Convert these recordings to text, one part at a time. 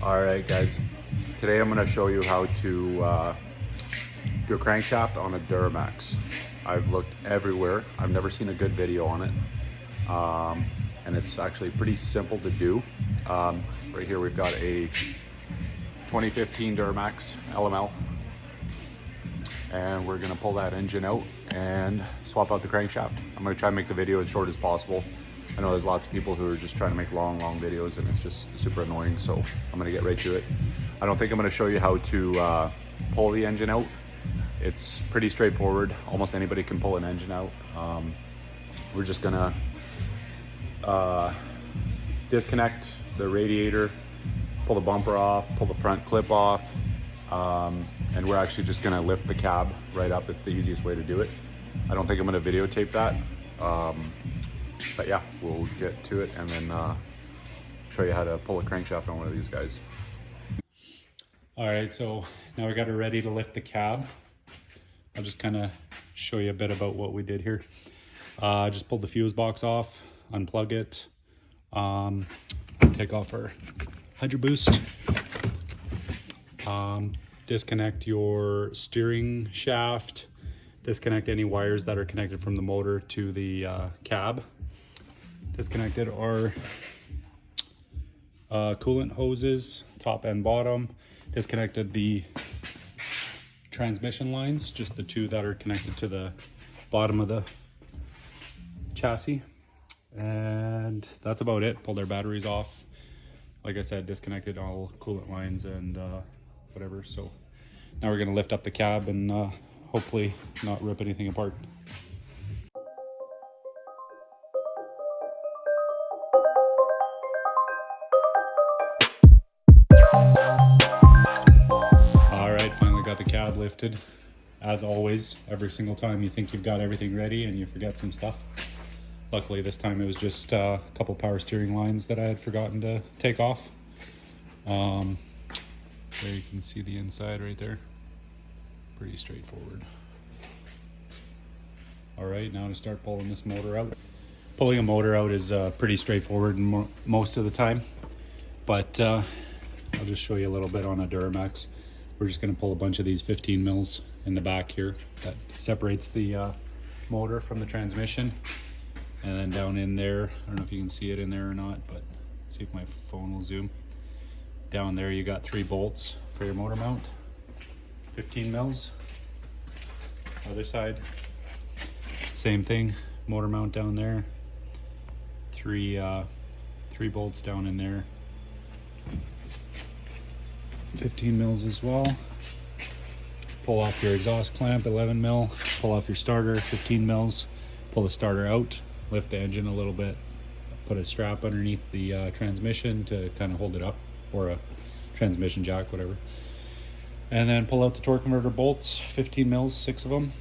Alright guys, today I'm going to show you how to do a crankshaft on a Duramax. I've looked everywhere, I've never seen a good video on it, and it's actually pretty simple to do. Right here we've got a 2015 Duramax LML, and we're going to pull that engine out and swap out the crankshaft. I'm going to try and make the video as short as possible. I know there's lots of people who are just trying to make long videos and it's just super annoying, so I'm gonna get right to it. I don't think I'm gonna show you how to pull the engine out. It's pretty straightforward. Almost anybody can pull an engine out. We're just gonna disconnect the radiator, pull the bumper off, pull the front clip off, and we're actually just gonna lift the cab right up. It's the easiest way to do it. I don't think I'm gonna videotape that. But yeah, we'll get to it and then show you how to pull a crankshaft on one of these guys. All right, so now we got it ready to lift the cab. I'll just kind of show you a bit about what we did here. Just pulled the fuse box off, unplug it, take off our hydro boost, disconnect your steering shaft, disconnect any wires that are connected from the motor to the cab. Disconnected our coolant hoses, top and bottom. Disconnected the transmission lines, just the two that are connected to the bottom of the chassis. And that's about it. Pulled our batteries off. Like I said, disconnected all coolant lines and whatever. So now we're gonna lift up the cab and hopefully not rip anything apart. Got the cab lifted. As always, every single time you think you've got everything ready and you forget some stuff. Luckily this time it was just a couple power steering lines that I had forgotten to take off. There you can see the inside right there. Pretty straightforward. Alright, now to start pulling this motor out. Pulling a motor out is pretty straightforward most of the time, but I'll just show you a little bit on a Duramax. We're just going to pull a bunch of these 15 mils in the back here that separates the motor from the transmission. And then down in there, I don't know if you can see it in there or not, but see if my phone will zoom. Down there you got 3 bolts for your motor mount. 15 mils. Other side, same thing, motor mount down there. 3 bolts down in there. 15 mils as well. Pull off your exhaust clamp, 11 mil. Pull off your starter, 15 mils. Pull the starter out, lift the engine a little bit. Put a strap underneath the transmission to kind of hold it up, or a transmission jack, whatever. And then pull out the torque converter bolts, 15 mils, 6 of them.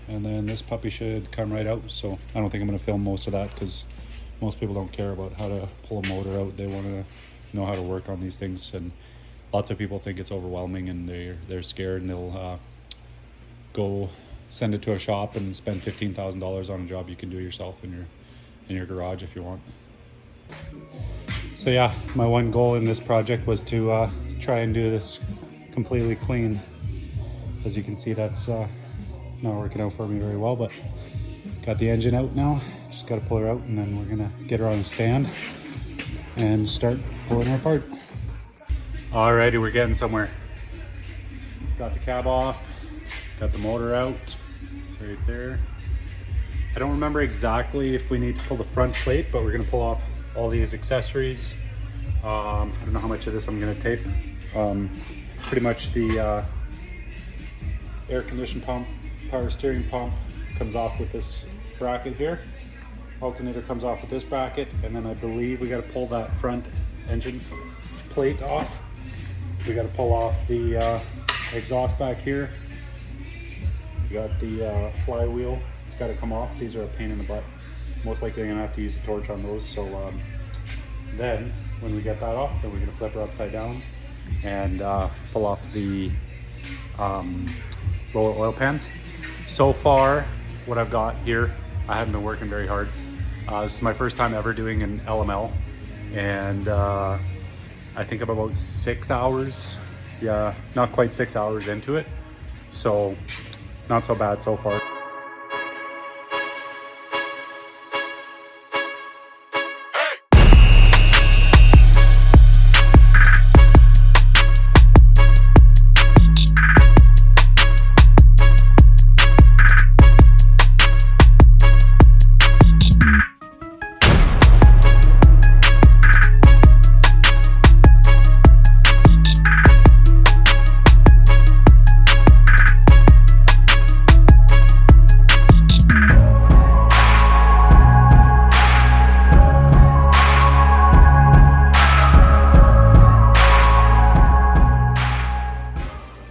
And then this puppy should come right out. So I don't think I'm going to film most of that because most people don't care about how to pull a motor out. They want to know how to work on these things, and lots of people think it's overwhelming and they're scared, and they'll go send it to a shop and spend $15,000 on a job you can do yourself in your garage if you want. So yeah, my one goal in this project was to try and do this completely clean. As you can see, that's not working out for me very well, but got the engine out now. Just got to pull her out, and then we're gonna get her on a stand and start pulling her apart. Alrighty, we're getting somewhere. Got the cab off, got the motor out, right there. I don't remember exactly if we need to pull the front plate, but we're gonna pull off all these accessories. I don't know how much of this I'm gonna tape. Pretty much the air condition pump, power steering pump comes off with this bracket here. Alternator comes off with this bracket, and then I believe we gotta pull that front engine plate off. We got to pull off the exhaust back here. We got the flywheel. It's got to come off. These are a pain in the butt. Most likely I'm gonna have to use a torch on those. So then when we get that off, then we're gonna flip her upside down and pull off the lower oil pans. So far, what I've got here, I haven't been working very hard. This is my first time ever doing an LML, and I think I'm about 6 hours. Yeah, not quite 6 hours into it. So not so bad so far.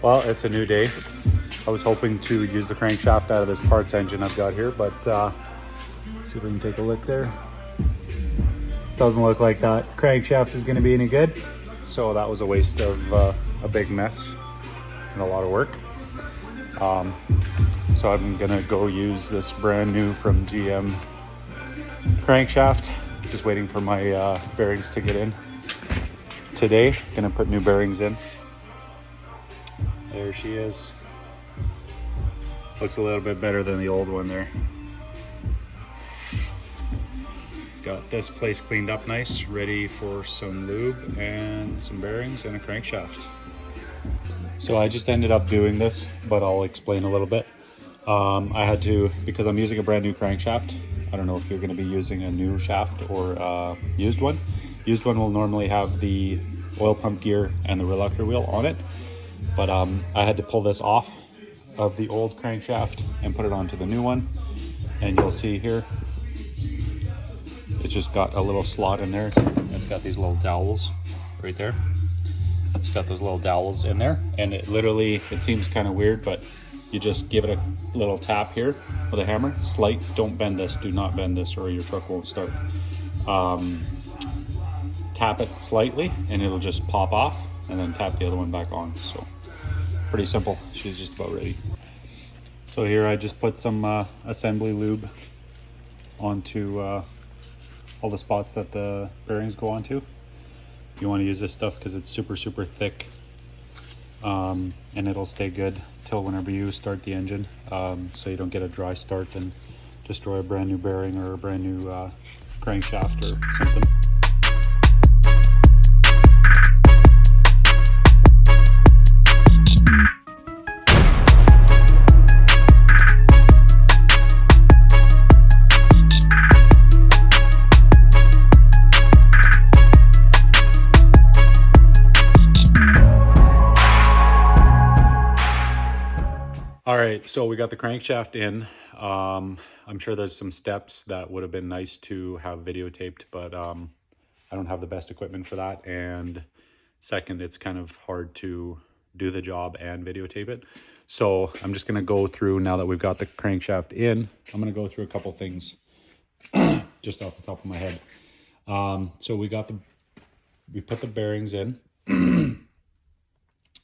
Well, it's a new day. I was hoping to use the crankshaft out of this parts engine I've got here, but see if we can take a look there. Doesn't look like that crankshaft is going to be any good. So that was a waste of a big mess and a lot of work. So I'm going to go use this brand new from GM crankshaft. Just waiting for my bearings to get in today. Going to put new bearings in. There she is. Looks a little bit better than the old one there. Got this place cleaned up nice, ready for some lube and some bearings and a crankshaft. So I just ended up doing this, but I'll explain a little bit. I had to, because I'm using a brand new crankshaft. I don't know if you're going to be using a new shaft or used one. Used one will normally have the oil pump gear and the reluctor wheel on it. But I had to pull this off of the old crankshaft and put it onto the new one. And you'll see here, it's just got a little slot in there. It's got these little dowels right there. It's got those little dowels in there. And it literally, it seems kind of weird, but you just give it a little tap here with a hammer. Slight, don't bend this, do not bend this or your truck won't start. Tap it slightly and it'll just pop off, and then tap the other one back on. So pretty simple. She's just about ready. So here I just put some assembly lube onto all the spots that the bearings go onto. You want to use this stuff because it's super thick, and it'll stay good till whenever you start the engine, so you don't get a dry start and destroy a brand new bearing or a brand new crankshaft or something. All right, so we got the crankshaft in. I'm sure there's some steps that would have been nice to have videotaped, but I don't have the best equipment for that. And second, it's kind of hard to do the job and videotape it. So I'm just gonna go through, now that we've got the crankshaft in, I'm gonna go through a couple things just off the top of my head. So we put the bearings in.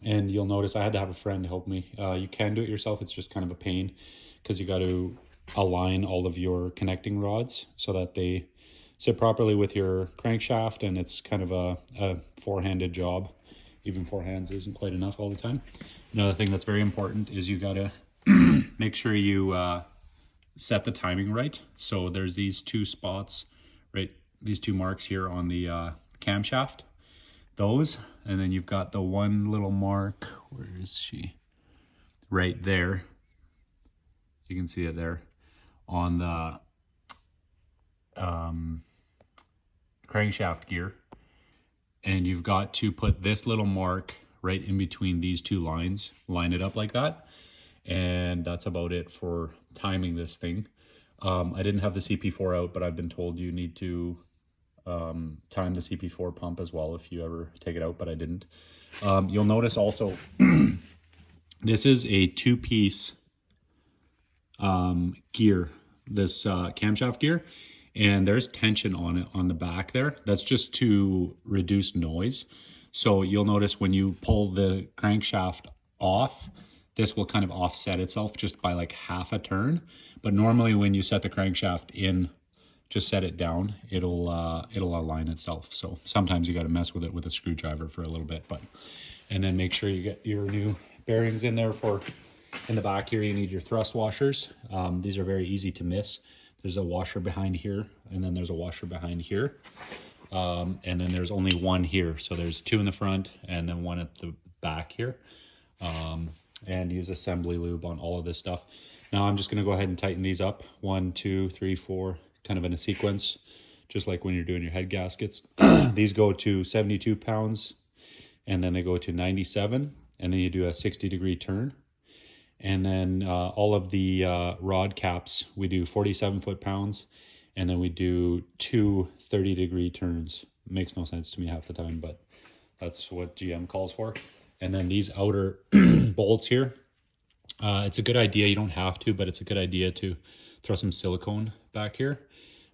And you'll notice I had to have a friend help me. You can do it yourself. It's just kind of a pain because you got to align all of your connecting rods so that they sit properly with your crankshaft, and it's kind of a four-handed job. Even four hands isn't quite enough all the time. Another thing that's very important is you got to make sure you set the timing right. So there's these two spots, right? These two marks here on the camshaft. Those, and then you've got the one little mark, where is she? Right there. You can see it there on the crankshaft gear. And you've got to put this little mark right in between these two lines, line it up like that. And that's about it for timing this thing. I didn't have the CP4 out, but I've been told you need to time the CP4 pump as well if you ever take it out, but I didn't. You'll notice also this is a two-piece gear, this camshaft gear, and there's tension on it on the back there. That's just to reduce noise. So you'll notice when you pull the crankshaft off, this will kind of offset itself just by like half a turn. But normally when you set the crankshaft in just set it down, it'll align itself. So sometimes you got to mess with it with a screwdriver for a little bit, and then make sure you get your new bearings in there. In the back here, you need your thrust washers. These are very easy to miss. There's a washer behind here, and then there's a washer behind here. And then there's only one here. So there's two in the front and then one at the back here. And use assembly lube on all of this stuff. Now I'm just gonna go ahead and tighten these up. 1, 2, 3, 4, kind of in a sequence, just like when you're doing your head gaskets. These go to 72 pounds, and then they go to 97, and then you do a 60-degree turn. And then all of the rod caps, we do 47 foot-pounds, and then we do 2 30-degree turns. Makes no sense to me half the time, but that's what GM calls for. And then these outer bolts here, it's a good idea. You don't have to, but it's a good idea to throw some silicone back here,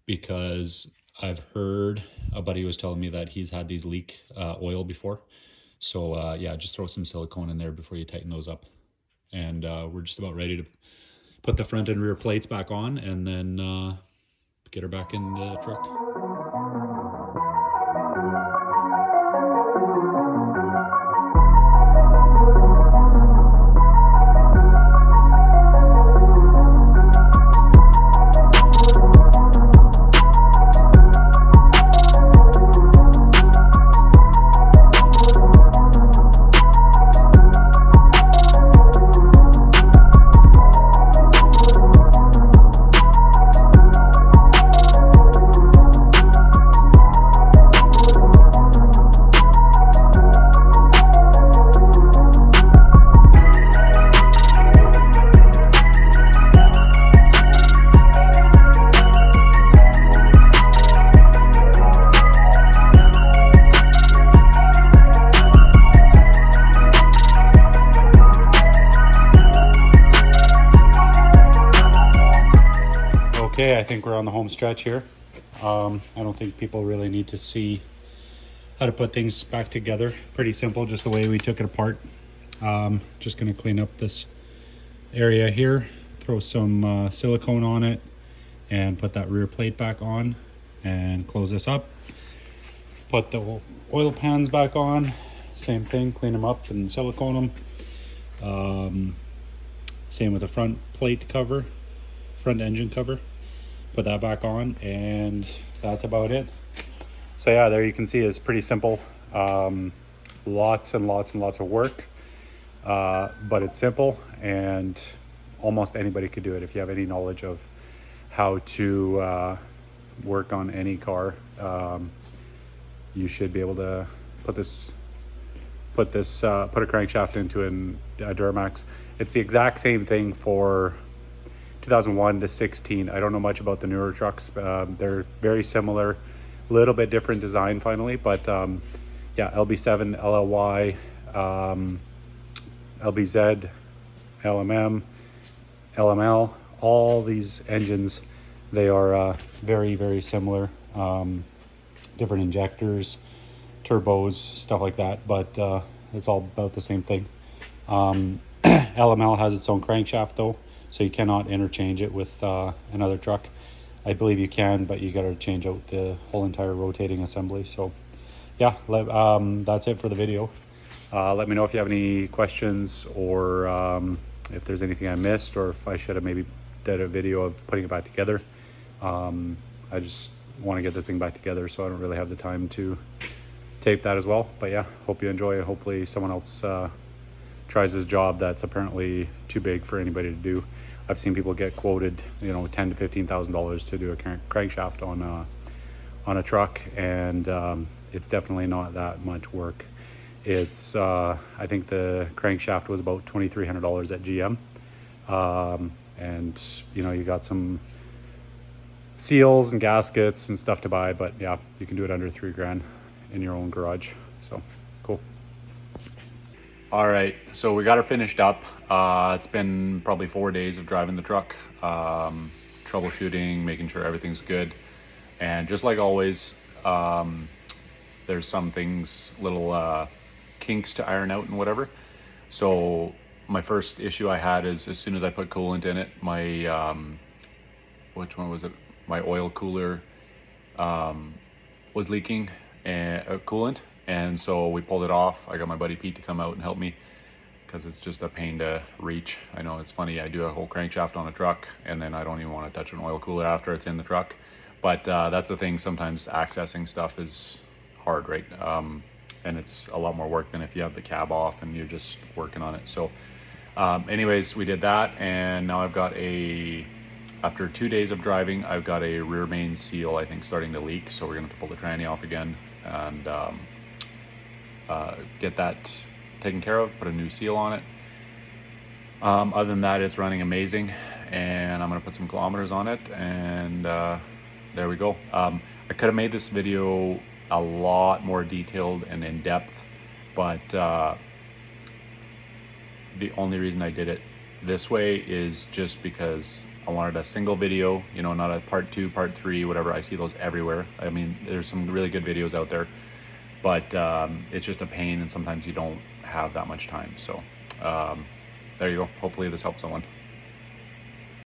because I've heard a buddy was telling me that he's had these leak oil before. So yeah, just throw some silicone in there before you tighten those up. And we're just about ready to put the front and rear plates back on, and then get her back in the truck. Okay, I think we're on the home stretch here. I don't think people really need to see how to put things back together. Pretty simple, just the way we took it apart. Just gonna clean up this area here, throw some silicone on it, and put that rear plate back on, and close this up. Put the oil pans back on, same thing, clean them up and silicone them. Same with the front plate cover, front engine cover. Put that back on, and that's about it. So yeah, there you can see it's pretty simple. Lots and lots and lots of work, but it's simple, and almost anybody could do it if you have any knowledge of how to work on any car. You should be able to put a crankshaft into a Duramax. It's the exact same thing for 2001 to 16. I don't know much about the newer trucks. They're very similar, a little bit different design finally, but yeah, LB7, LLY, LBZ, LMM, LML, all these engines, they are very, very similar. Different injectors, turbos, stuff like that, but it's all about the same thing. LML has its own crankshaft though, so you cannot interchange it with another truck. I believe you can, but you got to change out the whole entire rotating assembly. So yeah, that's it for the video. Let me know if you have any questions, or if there's anything I missed, or if I should have maybe did a video of putting it back together. I just want to get this thing back together, so I don't really have the time to tape that as well. But yeah, hope you enjoy it. Hopefully someone else tries this job that's apparently too big for anybody to do. I've seen people get quoted, you know, $10,000 to $15,000 to do a crankshaft on a truck, and it's definitely not that much work. It's I think the crankshaft was about $2,300 at GM, and you know, you got some seals and gaskets and stuff to buy, but yeah, you can do it under $3,000 in your own garage. So cool. All right, so we got her finished up. It's been probably 4 days of driving the truck, troubleshooting, making sure everything's good. And just like always, there's some things, little kinks to iron out and whatever. So my first issue I had is, as soon as I put coolant in it, my, which one was it? My oil cooler was leaking coolant, and so we pulled it off. I got my buddy Pete to come out and help me because it's just a pain to reach. I know it's funny, I do a whole crankshaft on a truck and then I don't even want to touch an oil cooler after it's in the truck. But that's the thing, sometimes accessing stuff is hard, right? And it's a lot more work than if you have the cab off and you're just working on it. So anyways, we did that, and now I've got after 2 days of driving, I've got a rear main seal, I think, starting to leak. So we're gonna have to pull the tranny off again and get that taken care of, put a new seal on it. Other than that, it's running amazing, and I'm gonna put some kilometers on it, and there we go. I could have made this video a lot more detailed and in depth, but the only reason I did it this way is just because I wanted a single video, you know, not a part 2, part 3, whatever. I see those everywhere. I mean, there's some really good videos out there, but it's just a pain, and sometimes you don't have that much time. So there you go. Hopefully this helps someone.